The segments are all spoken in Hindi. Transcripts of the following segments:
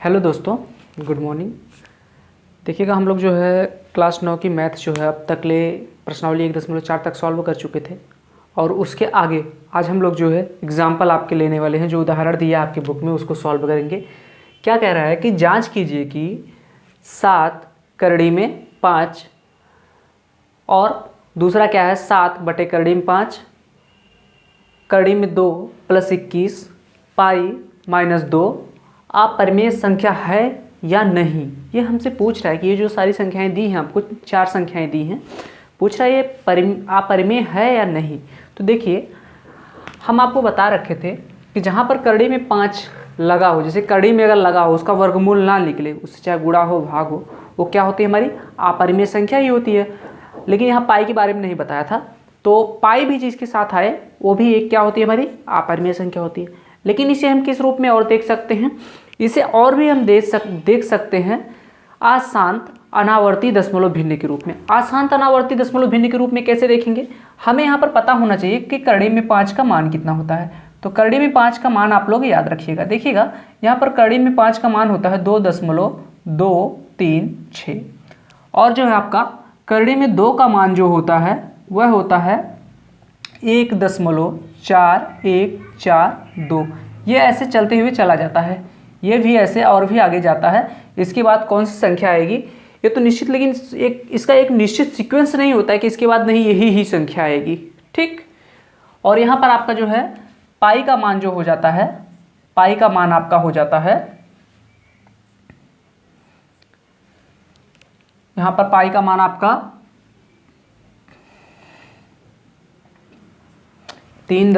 हेलो दोस्तों, गुड मॉर्निंग। देखिएगा, हम लोग जो है क्लास 9 की मैथ जो है अब तक ले प्रश्नावली 1.4 तक सॉल्व कर चुके थे और उसके आगे आज हम लोग जो है एग्जाम्पल आपके लेने वाले हैं। जो उदाहरण दिया आपकी बुक में उसको सॉल्व करेंगे। क्या कह रहा है कि जांच कीजिए कि 7 करड़ी में 5 और दूसरा क्या है 7 बटे करड़ी में 5 करड़ी में 2 प्लस 21 पाई माइनस 2 अपरिमेय संख्या है या नहीं। ये हमसे पूछ रहा है कि ये जो सारी संख्याएं दी हैं, आपको 4 संख्याएं दी हैं, पूछ रहा है ये अपरिमेय है या नहीं। तो देखिए, हम आपको बता रखे थे कि जहाँ पर करड़ी में 5 लगा हो, जैसे करड़ी में अगर लगा हो उसका वर्गमूल ना निकले, उससे चाहे गुणा हो भाग हो, वो क्या होती है हमारी अपरिमेय संख्या ही होती है। लेकिन यहाँ पाई के बारे में नहीं बताया था, तो पाई भी जिसके साथ आए वो भी एक क्या होती है हमारी अपरिमेय संख्या होती है। लेकिन इसे हम किस रूप में और देख सकते हैं, इसे और भी हम देख सकते हैं अशांत अनावर्ती दशमलव भिन्न के रूप में। अशांत अनावर्ती दशमलव भिन्न के रूप में कैसे देखेंगे, हमें यहाँ पर पता होना चाहिए कि करड़ी में 5 का मान कितना होता है। तो करड़ी में 5 का मान आप लोग याद रखिएगा। देखिएगा, यहाँ पर करड़ी में 5 का मान होता है 2.236 और जो है आपका करड़ी में 2 का मान जो होता है वह होता है 1.4142। ये ऐसे चलते हुए चला जाता है, ये भी ऐसे और भी आगे जाता है। इसके बाद कौन सी संख्या आएगी ये तो निश्चित, लेकिन इसका एक निश्चित सीक्वेंस नहीं होता है कि इसके बाद नहीं यही ही संख्या आएगी, ठीक। और यहाँ पर आपका जो है पाई का मान जो हो जाता है, पाई का मान आपका हो जाता है, यहाँ पर पाई का मान आपका 3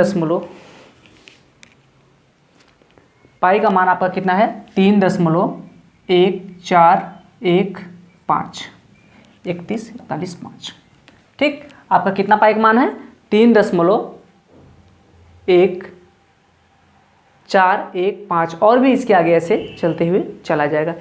पाई का मान आपका कितना है 3.1415 31 ठीक। आपका कितना पाई का मान है 3.1415 और भी इसके आगे ऐसे चलते हुए चला जाएगा।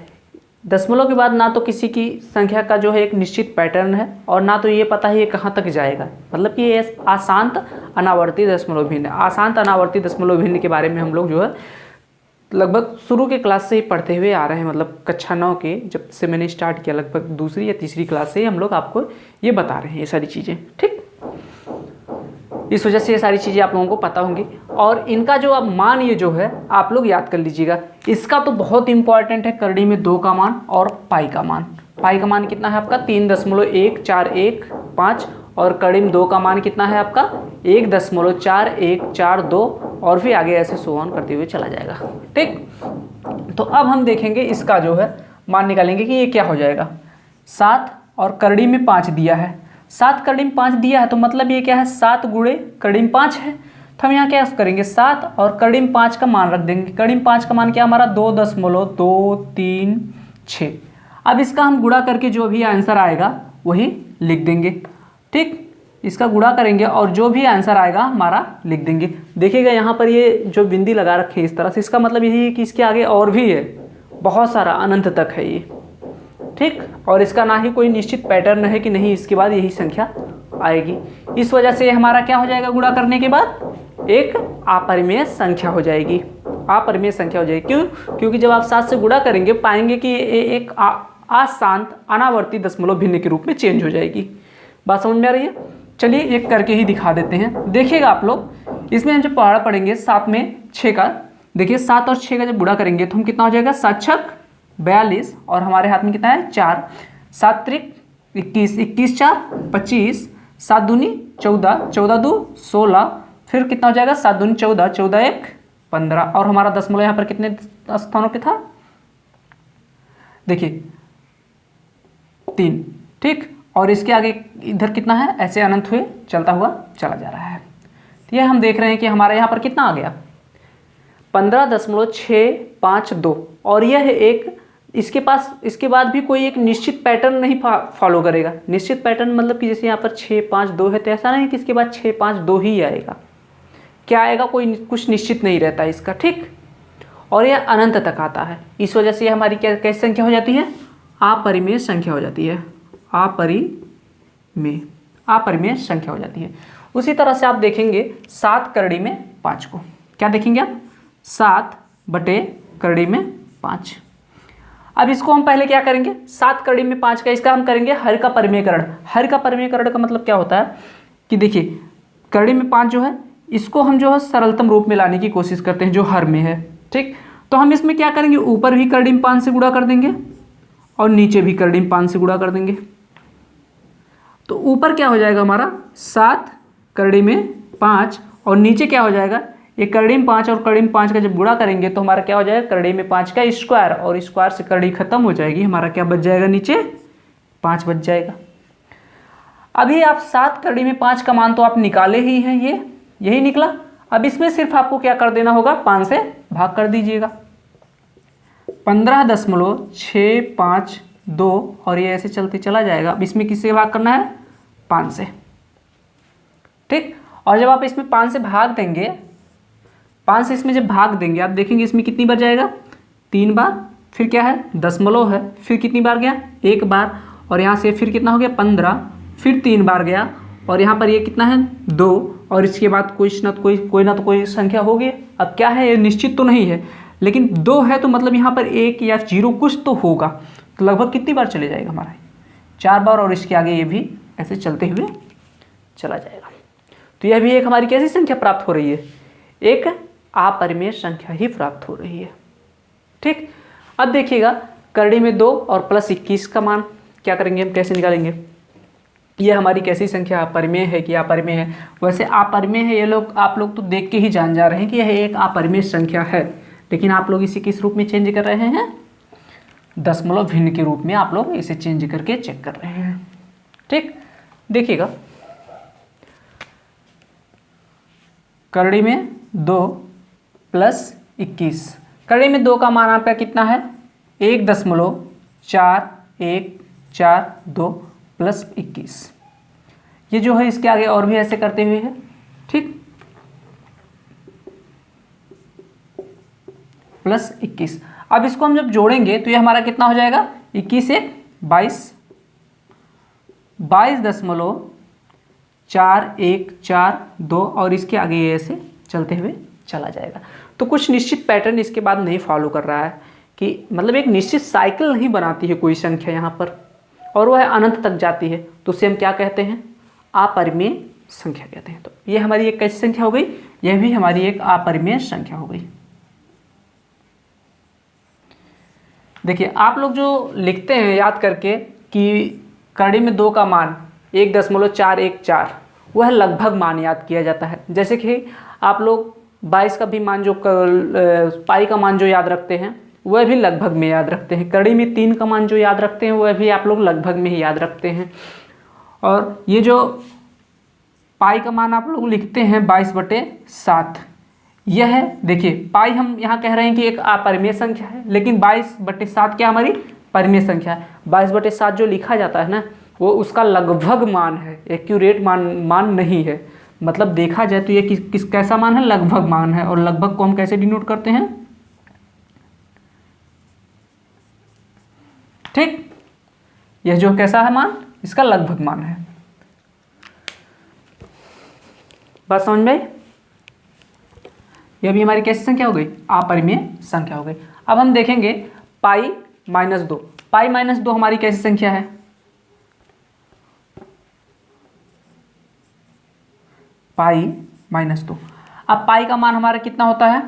दशमलव के बाद ना तो किसी की संख्या का जो है एक निश्चित पैटर्न है और ना तो ये पता है ये कहाँ तक जाएगा। मतलब कि ये अशांत अनावर्ती दशमलव भिन्न। अशांत अनावर्ती दशमलव भिन्न के बारे में हम लोग जो है लगभग शुरू के क्लास से ही पढ़ते हुए आ रहे हैं। मतलब कक्षा 9 के जब से मैंने स्टार्ट किया, लगभग दूसरी या तीसरी क्लास से ही हम लोग आपको ये बता रहे हैं ये सारी चीज़ें, ठीक। इस वजह से ये सारी चीज़ें आप लोगों को पता होंगी और इनका जो अब मान ये जो है आप लोग याद कर लीजिएगा। इसका तो बहुत इंपॉर्टेंट है करड़ी में 2 का मान और पाई का मान। पाई का मान कितना है आपका 3.1415 और करड़ी में 2 का मान कितना है आपका 1.4142 और फिर आगे ऐसे सो ऑन करते हुए चला जाएगा, ठीक। तो अब हम देखेंगे इसका जो है मान निकालेंगे कि ये क्या हो जाएगा। 7 और करड़ी में 5 दिया है, 7 करड़ी में 5 दिया है तो मतलब ये क्या है 7 गुणे करड़ी में 5 है। तो हम यहाँ क्या करेंगे 7 और करड़ी में 5 का मान रख देंगे। करड़ी में 5 का मान क्या हमारा 2.236। अब इसका हम गुणा करके जो भी आंसर आएगा वही लिख देंगे, ठीक। इसका गुणा करेंगे और जो भी आंसर आएगा हमारा लिख देंगे। देखिएगा यहाँ पर ये जो बिंदी लगा रखे इस तरह से, इसका मतलब यही है कि इसके आगे और भी है, बहुत सारा अनंत तक है ये, ठीक। और इसका ना ही कोई निश्चित पैटर्न है कि नहीं इसके बाद यही संख्या आएगी। इस वजह से हमारा क्या हो जाएगा गुणा करने के बाद एक अपरिमेय संख्या हो जाएगी। अपरिमेय संख्या हो जाएगी क्यों? क्योंकि जब आप 7 से गुणा करेंगे पाएंगे कि एक अशांत अनावर्ती दशमलव भिन्न के रूप में चेंज हो जाएगी। बात समझ में आ रही है? चलिए एक करके ही दिखा देते हैं। देखिएगा आप लोग, इसमें हम जब पहाड़ा पढ़ेंगे 7 में 6 का, देखिए 7 और 6 का जब गुणा करेंगे तो हम कितना हो जाएगा 7 छक 42 और हमारे हाथ में कितना है 4, 7 त्रिक 21, 21 4 25, 7 दूनी 14, 14 2 16, फिर कितना हो जाएगा 7 दूनी 14, 14 1 15 और हमारा दशमलव यहाँ पर कितने स्थानों पे था देखिए 3, ठीक। और इसके आगे इधर कितना है ऐसे अनंत हुए चलता हुआ चला जा रहा है। तो यह हम देख रहे हैं कि हमारे यहाँ पर कितना आ गया 15.652 और यह एक इसके बाद भी कोई एक निश्चित पैटर्न नहीं फॉलो करेगा। निश्चित पैटर्न मतलब कि जैसे यहाँ पर 652 है तो ऐसा नहीं कि इसके बाद 652 ही आएगा। क्या आएगा कोई कुछ निश्चित नहीं रहता है इसका, ठीक। और यह अनंत तक आता है। इस वजह से हमारी क्या कैसी संख्या हो जाती है अपरिमेय संख्या हो जाती है। अपरिमेय संख्या हो जाती है। उसी तरह से आप देखेंगे 7 करड़ी में 5 को, क्या देखेंगे आप 7 बटे करड़ी में 5। अब इसको हम पहले क्या करेंगे, 7 करड़ी में 5 का इसका हम करेंगे हर का परिमेयकरण। हर का परिमेयकरण का मतलब क्या होता है कि देखिए करड़ी में 5 जो है इसको हम जो है सरलतम रूप में लाने की कोशिश करते हैं जो हर में है। ठीक, तो हम इसमें क्या करेंगे, ऊपर भी करड़ी में 5 से गुणा कर देंगे और नीचे भी करड़ी में 5 से गुणा कर देंगे। तो ऊपर क्या हो जाएगा हमारा 7 करड़ी में 5 और नीचे क्या हो जाएगा, ये करड़ी में 5 और करड़ी में 5 का जब गुणा करेंगे तो हमारा क्या हो जाएगा, करड़ी में 5 का स्क्वायर और स्क्वायर से करड़ी खत्म हो जाएगी, हमारा क्या बच जाएगा, नीचे 5 बच जाएगा। अभी आप 7 करड़ी में 5 का मान तो आप निकाले ही हैं, ये यही निकला। अब इसमें सिर्फ आपको क्या कर देना होगा, 5 से भाग कर दीजिएगा। 15.652 और ये ऐसे चलते चला जाएगा। अब इसमें किससे भाग करना है, 5 से। ठीक, और जब आप इसमें 5 से भाग देंगे, 5 से इसमें जब भाग देंगे आप देखेंगे इसमें कितनी बार जाएगा, 3 बार, फिर क्या है दशमलव है, फिर कितनी बार गया, 1 बार, और यहाँ से फिर कितना हो गया 15, फिर 3 बार गया, और यहाँ पर ये कितना है 2, और इसके बाद कोई ना तो कोई संख्या होगी। अब क्या है, ये निश्चित तो नहीं है, लेकिन 2 है तो मतलब यहाँ पर 1 या 0 कुछ तो होगा। तो लगभग कितनी बार चले जाएगा हमारा, 4 बार, और इसके आगे ये भी ऐसे चलते हुए चला जाएगा। तो यह भी एक हमारी कैसी संख्या प्राप्त हो रही है, एक अपरिमेय संख्या ही प्राप्त हो रही है। ठीक, अब देखिएगा करड़ी में 2 और प्लस 21 का मान क्या करेंगे, हम कैसे निकालेंगे। ये हमारी कैसी संख्या, अपरिमेय है कि अपरिमेय है। वैसे अपरिमेय है, ये लोग आप लोग तो देख के ही जान जा रहे हैं कि यह एक अपरिमेय संख्या है, लेकिन आप लोग इसे किस रूप में चेंज कर रहे हैं, दशमलव भिन्न के रूप में आप लोग इसे चेंज करके चेक कर रहे हैं। ठीक, देखिएगा करड़ी में 2 प्लस 21, करड़ी में 2 का मान आपका कितना है, 1.4142 प्लस 21। ये जो है इसके आगे और भी ऐसे करते हुए है। ठीक, प्लस 21। अब इसको हम जब जोड़ेंगे तो ये हमारा कितना हो जाएगा, 21 1 22, 22.4142 और इसके आगे ये ऐसे चलते हुए चला जाएगा। तो कुछ निश्चित पैटर्न इसके बाद नहीं फॉलो कर रहा है, कि मतलब एक निश्चित साइकिल नहीं बनाती है कोई संख्या यहाँ पर, और वह अनंत तक जाती है, तो उसे हम क्या कहते हैं, अपरिमेय संख्या कहते हैं। तो ये हमारी एक कैसी संख्या हो गई, यह भी हमारी एक अपरिमेय संख्या हो गई। देखिए आप लोग जो लिखते हैं याद करके कि करड़ी में 2 का मान 1.414, वह लगभग मान याद किया जाता है। जैसे कि आप लोग 22 का भी मान जो पाई का मान जो याद रखते हैं वह भी लगभग में याद रखते हैं। करड़ी में 3 का मान जो याद रखते हैं वह भी आप लोग लगभग में ही याद रखते हैं। और ये जो पाई का मान आप लोग लिखते हैं 22/7, यह है, देखिए पाई हम यहाँ कह रहे हैं कि एक अपरिमेय संख्या है, लेकिन 22/7 क्या हमारी परिमेय संख्या है। 22/7 जो लिखा जाता है ना, वो उसका लगभग मान है, एक्यूरेट मान नहीं है। मतलब देखा जाए तो ये किस कैसा मान है, लगभग मान है। और लगभग को हम कैसे डिनोट करते हैं, ठीक, यह जो कैसा है मान, इसका लगभग मान है। बात समझ में आई। यह भी हमारी कैसी संख्या हो गई, अपरिमेय संख्या हो गई। अब हम देखेंगे पाई -2। पाई -2 हमारी कैसी संख्या है, पाई -2। अब पाई का मान हमारा कितना होता है,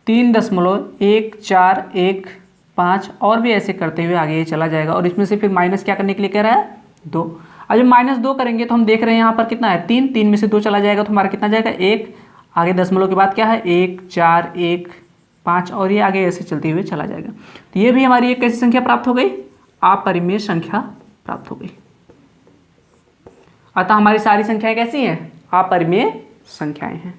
3.1415 और भी ऐसे करते हुए आगे ये चला जाएगा। और इसमें से फिर माइनस क्या करने के लिए कह रहा है, 2। अब जब -2 करेंगे तो हम देख रहे हैं यहाँ पर कितना है, 3 में से 2 चला जाएगा तो हमारा कितना जाएगा, 1। आगे दशमलव के बाद क्या है, 1 4 1 5 और ये आगे ऐसे चलते हुए चला जाएगा। तो ये भी हमारी एक कैसी संख्या प्राप्त हो गई, अपरिमेय संख्या प्राप्त हो गई। अतः हमारी सारी संख्याएं कैसी हैं, अपरिमेय संख्याएं हैं।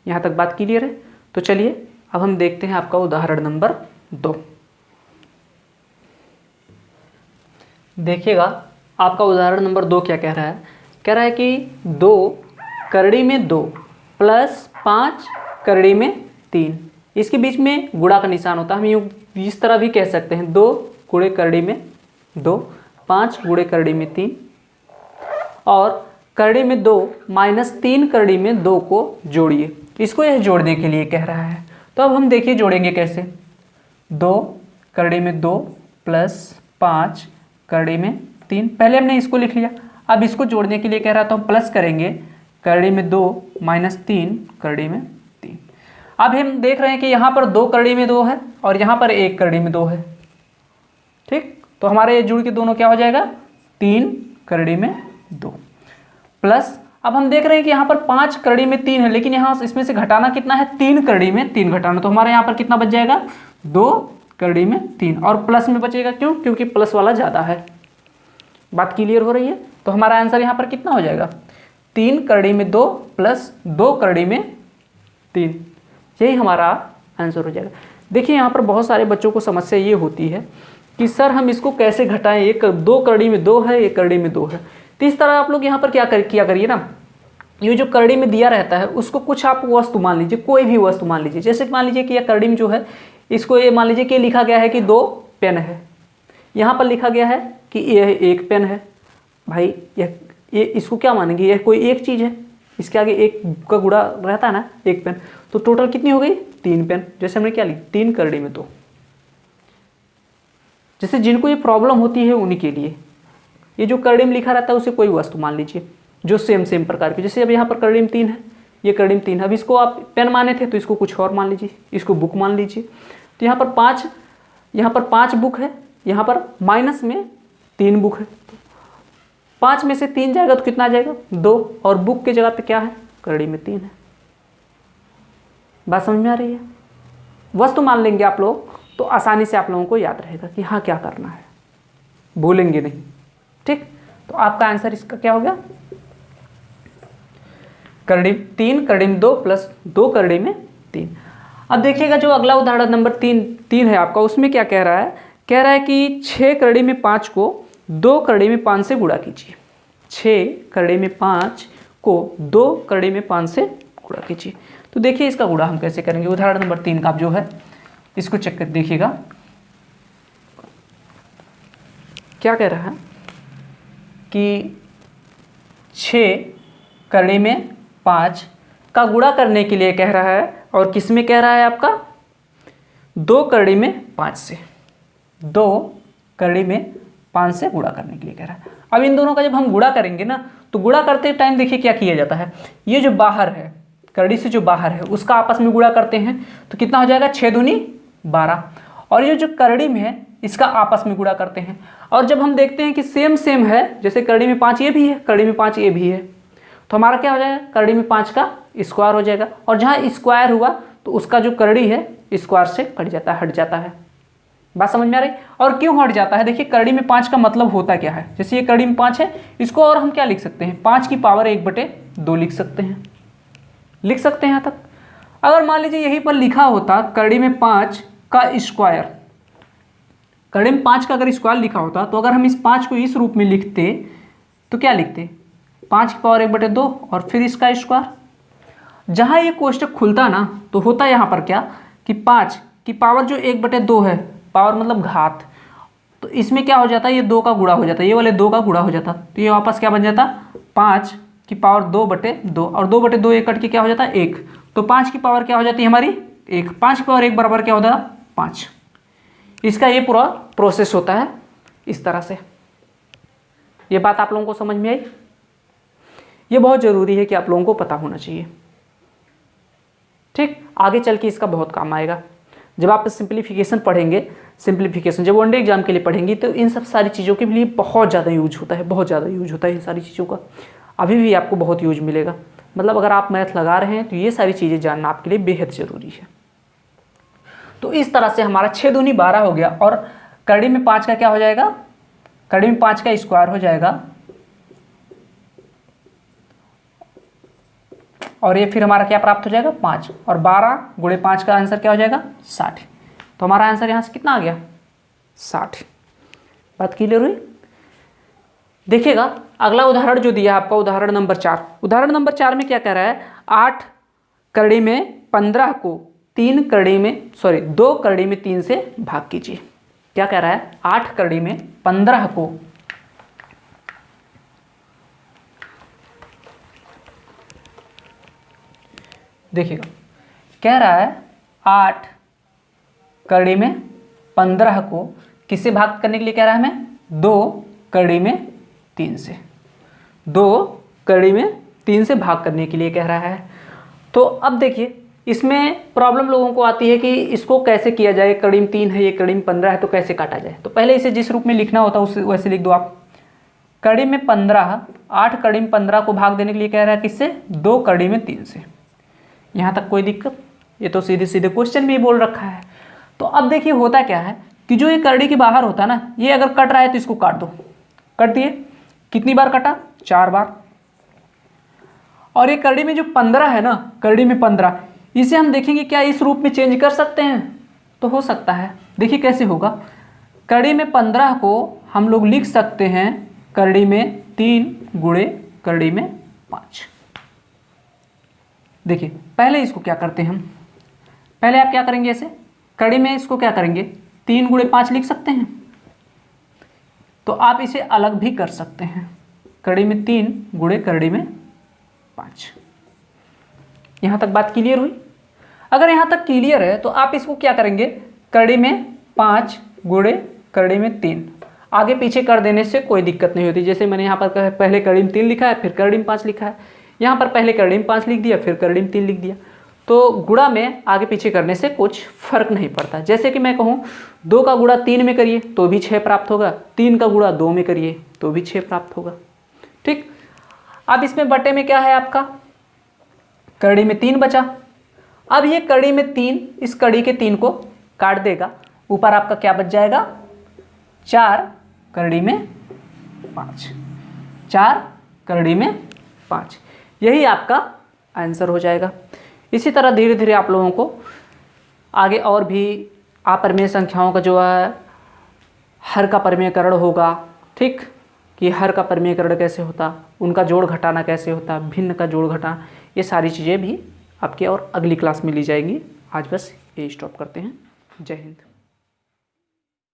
यहाँ तक बात क्लियर है। तो चलिए अब हम देखते हैं आपका उदाहरण नंबर 2। देखिएगा आपका उदाहरण नंबर 2 क्या कह रहा है, कह रहा है कि 2 करड़ी में 2 प्लस 5 करड़ी में 3, इसके बीच में गुणा का निशान होता है। हम यूँ इस तरह भी कह सकते हैं, 2 गुणे करड़ी में 2, 5 गुणे करड़ी में 3, और करड़ी में 2 -3 करड़ी में 2 को जोड़िए। इसको यह जोड़ने के लिए कह रहा है। तो अब हम देखिए जोड़ेंगे कैसे। 2 करड़ी में 2 प्लस 5 करड़ी में 3। पहले हमने इसको लिख लिया, अब इसको जोड़ने के लिए कह रहा था हम प्लस करेंगे, करड़ी में 2 माइनस 3 करड़ी में 3। अब हम देख रहे हैं कि यहाँ पर 2 करड़ी में 2 है और यहाँ पर 1 करड़ी में 2 है। ठीक, तो हमारे ये जुड़ के दोनों क्या हो जाएगा, 3 करड़ी में 2 प्लस, अब हम देख रहे हैं कि यहाँ पर 5 करड़ी में 3 है, लेकिन यहाँ इसमें से घटाना कितना है, 3 करड़ी में 3 घटाना, तो हमारे यहाँ पर कितना बच जाएगा, 2 करड़ी में 3 और प्लस में बचेगा, क्यों, क्योंकि प्लस वाला ज़्यादा है। बात क्लियर हो रही है। तो हमारा आंसर यहाँ पर कितना हो जाएगा, 3 करड़ी में 2 प्लस 2 करड़ी में 3, यही हमारा आंसर हो जाएगा। देखिए यहाँ पर बहुत सारे बच्चों को समस्या ये होती है कि सर हम इसको कैसे घटाएं, एक 2 करड़ी में 2 है, 1 करड़ी में 2 है। तो इस तरह आप लोग यहाँ पर किया करिए ना, ये जो करड़ी में दिया रहता है उसको कुछ आप वस्तु मान लीजिए, कोई भी वस्तु मान लीजिए। जैसे मान लीजिए कि यह करड़ी में जो है, इसको ये मान लीजिए कि लिखा गया है कि 2 पेन है, यहाँ पर लिखा गया है कि यह 1 पेन है। भाई ये इसको क्या मानेंगे, यह कोई एक चीज़ है, इसके आगे 1 का गुणा रहता है ना, 1 पेन, तो टोटल कितनी हो गई, 3 पेन। जैसे हमने क्या ली, 3 करड़ी में 2। जैसे जिनको ये प्रॉब्लम होती है उन्हीं के लिए, ये जो करड़ी में लिखा रहता है उसे कोई वस्तु मान लीजिए जो सेम प्रकार की। जैसे अब यहाँ पर करड़ी में 3 है, ये करड़ी में 3 है, अब इसको आप पेन माने थे तो इसको कुछ और मान लीजिए, इसको बुक मान लीजिए। तो यहाँ पर 5 बुक है, यहाँ पर माइनस में 3 बुक है, 5 में से 3 जाएगा तो कितना आ जाएगा, 2, और बुक के जगह पे क्या है, करड़ी में 3 है। बात समझ में आ रही है। वस्तु मान लेंगे आप लोग तो आसानी से आप लोगों को याद रहेगा कि हाँ क्या करना है, भूलेंगे नहीं। ठीक, तो आपका आंसर इसका क्या हो गया, करड़ी 3 करड़ी में 2 प्लस 2 करड़ी में 3। अब देखिएगा जो अगला उदाहरण नंबर 3 है आपका, उसमें क्या कह रहा है कि 6 करड़ी में 5 को 2 करड़ी में 5 से गुणा कीजिए। 6 करड़ी में 5 को 2 करड़ी में 5 से गुणा कीजिए। तो देखिए इसका गुणा हम कैसे करेंगे। उदाहरण नंबर 3 का आप जो है इसको चेक कर देखिएगा, क्या कह रहा है कि 6 करड़ी में 5 का गुणा करने के लिए कह रहा है, और किस में कह रहा है आपका, 2 करड़ी में 5 से, 2 करड़ी में 5 से गुणा करने के लिए कह रहा है। अब इन दोनों का जब हम गुणा करेंगे ना, तो गुणा करते टाइम देखिए क्या किया जाता है, ये जो बाहर है, करड़ी से जो बाहर है उसका आपस में गुणा करते हैं, तो कितना हो जाएगा, 6 दूनी 12, और ये जो करड़ी में है इसका आपस में गुणा करते हैं। और जब हम देखते हैं कि सेम है, जैसे करड़ी में 5 ये भी है, करड़ी में 5 ये भी है, तो हमारा क्या हो जाएगा, करड़ी में 5 का स्क्वायर हो जाएगा, और जहाँ स्क्वायर हुआ तो उसका जो करड़ी है स्क्वायर से हट जाता है। बात समझ में आ रही। और क्यों हट जाता है, देखिए करड़ी में 5 का मतलब होता क्या है। जैसे ये करड़ी में 5 है, इसको और हम क्या लिख सकते हैं, 5 की पावर 1/2 लिख सकते हैं यहाँ तक। अगर मान लीजिए यहीं पर लिखा होता करड़ी में 5 का स्क्वायर, करड़ी में 5 का अगर स्क्वायर लिखा होता, तो अगर हम इस 5 को इस रूप में लिखते तो क्या लिखते, 5 की पावर 1/2 और फिर इसका स्क्वायर। जहाँ ये कोष्टक खुलता ना, तो होता यहाँ पर क्या कि 5 की पावर जो 1/2 है, पावर मतलब घात, तो इसमें क्या हो जाता है, ये 2 का गुणा हो जाता है, ये वाले 2 का गुणा हो जाता, तो ये वापस क्या बन जाता, 5 की पावर 2/2, और 2/2 एक कट के क्या हो जाता है 1, तो 5 की पावर क्या हो जाती है हमारी 1, 5 की पावर 1 बराबर क्या होता है 5। इसका ये पूरा प्रोसेस होता है इस तरह से। ये बात आप लोगों को समझ में आई। ये बहुत ज़रूरी है कि आप लोगों को पता होना चाहिए। ठीक, आगे चल के इसका बहुत काम आएगा। जब आप सिंप्लीफिकेशन पढ़ेंगे, सिंप्लीफिकेशन जब वनडे एग्जाम के लिए पढ़ेंगे, तो इन सब सारी चीज़ों के लिए बहुत ज़्यादा यूज होता है, बहुत ज़्यादा यूज होता है इन सारी चीज़ों का। अभी भी आपको बहुत यूज मिलेगा। मतलब अगर आप मैथ लगा रहे हैं तो ये सारी चीज़ें जानना आपके लिए बेहद ज़रूरी है। तो इस तरह से हमारा 6 दूनी 12 हो गया, और करड़ी में 5 का क्या हो जाएगा, करड़ी में 5 का स्क्वायर हो जाएगा, और ये फिर हमारा क्या प्राप्त हो जाएगा 5, और 12 गुणे 5 का आंसर क्या हो जाएगा 60। तो हमारा आंसर यहाँ से कितना आ गया 60। बात क्लियर हुई। देखिएगा अगला उदाहरण जो दिया आपका, उदाहरण नंबर 4। उदाहरण नंबर 4 में क्या कह रहा है, 8 करड़ी में 15 को 2 करड़ी में 3 से भाग कीजिए। क्या कह रहा है, 8 करड़ी में 15 को देखिएगा, कह रहा है 8 करड़ी में 15 को किससे भाग करने के लिए कह रहा है हमें? 2 कड़ी में 3 से, 2 कड़ी में 3 से भाग करने के लिए कह रहा है। तो अब देखिए इसमें प्रॉब्लम लोगों को आती है कि इसको कैसे किया जाए, कड़ी में 3 है, ये कड़ी में 15 है, तो कैसे काटा जाए। तो पहले इसे जिस रूप में लिखना होता है उसे वैसे लिख दो आप। कड़ी में 15, 8 कड़ी में 15 को भाग देने के लिए कह रहा है किससे? 2 कड़ी में 3 से। यहाँ तक कोई दिक्कत? ये तो सीधे सीधे क्वेश्चन में ही बोल रखा है। तो अब देखिए होता क्या है कि जो ये कड़ी के बाहर होता है ना, ये अगर कट रहा है तो इसको काट दो। कट दिए, कितनी बार कटा? 4 बार। और ये कड़ी में जो 15 है ना, कड़ी में 15, इसे हम देखेंगे क्या इस रूप में चेंज कर सकते हैं? तो हो सकता है। देखिए कैसे होगा। कड़ी में 15 को हम लोग लिख सकते हैं कड़ी में 3 गुणे कड़ी में 5। देखिए पहले इसको क्या करते हैं हम, पहले आप क्या करेंगे, ऐसे कड़ी में इसको क्या करेंगे, 3 गुणे 5 लिख सकते हैं। तो आप इसे अलग भी कर सकते हैं, कड़ी में 3 गुणे कड़ी में 5। यहाँ तक बात क्लियर हुई? अगर यहाँ तक क्लियर है तो आप इसको क्या करेंगे, कड़ी में 5 गुणे कड़ी में 3 आगे पीछे कर देने से कोई दिक्कत नहीं होती। जैसे मैंने यहाँ पर पहले कड़ी में 3 लिखा है, फिर कड़ी में 5 लिखा है, यहाँ पर पहले कड़ी में 5 लिख दिया, फिर कड़ी में 3 लिख दिया। तो गुणा में आगे पीछे करने से कुछ फर्क नहीं पड़ता। जैसे कि मैं कहूँ 2 का गुणा 3 में करिए तो भी 6 प्राप्त होगा, 3 का गुणा 2 में करिए तो भी 6 प्राप्त होगा। ठीक, अब इसमें बटे में क्या है आपका, कड़ी में 3 बचा। अब ये कड़ी में 3 इस कड़ी के 3 को काट देगा, ऊपर आपका क्या बच जाएगा, 4 कड़ी में 5, 4 कड़ी में 5। यही आपका आंसर हो जाएगा। इसी तरह धीरे धीरे आप लोगों को आगे और भी अपरिमेय संख्याओं का जो है हर का परिमेयकरण होगा। ठीक, कि हर का परिमेयकरण कैसे होता, उनका जोड़ घटाना कैसे होता, भिन्न का जोड़ घटाना, ये सारी चीज़ें भी आपके और अगली क्लास में ली जाएंगी। आज बस ये स्टॉप करते हैं। जय हिंद।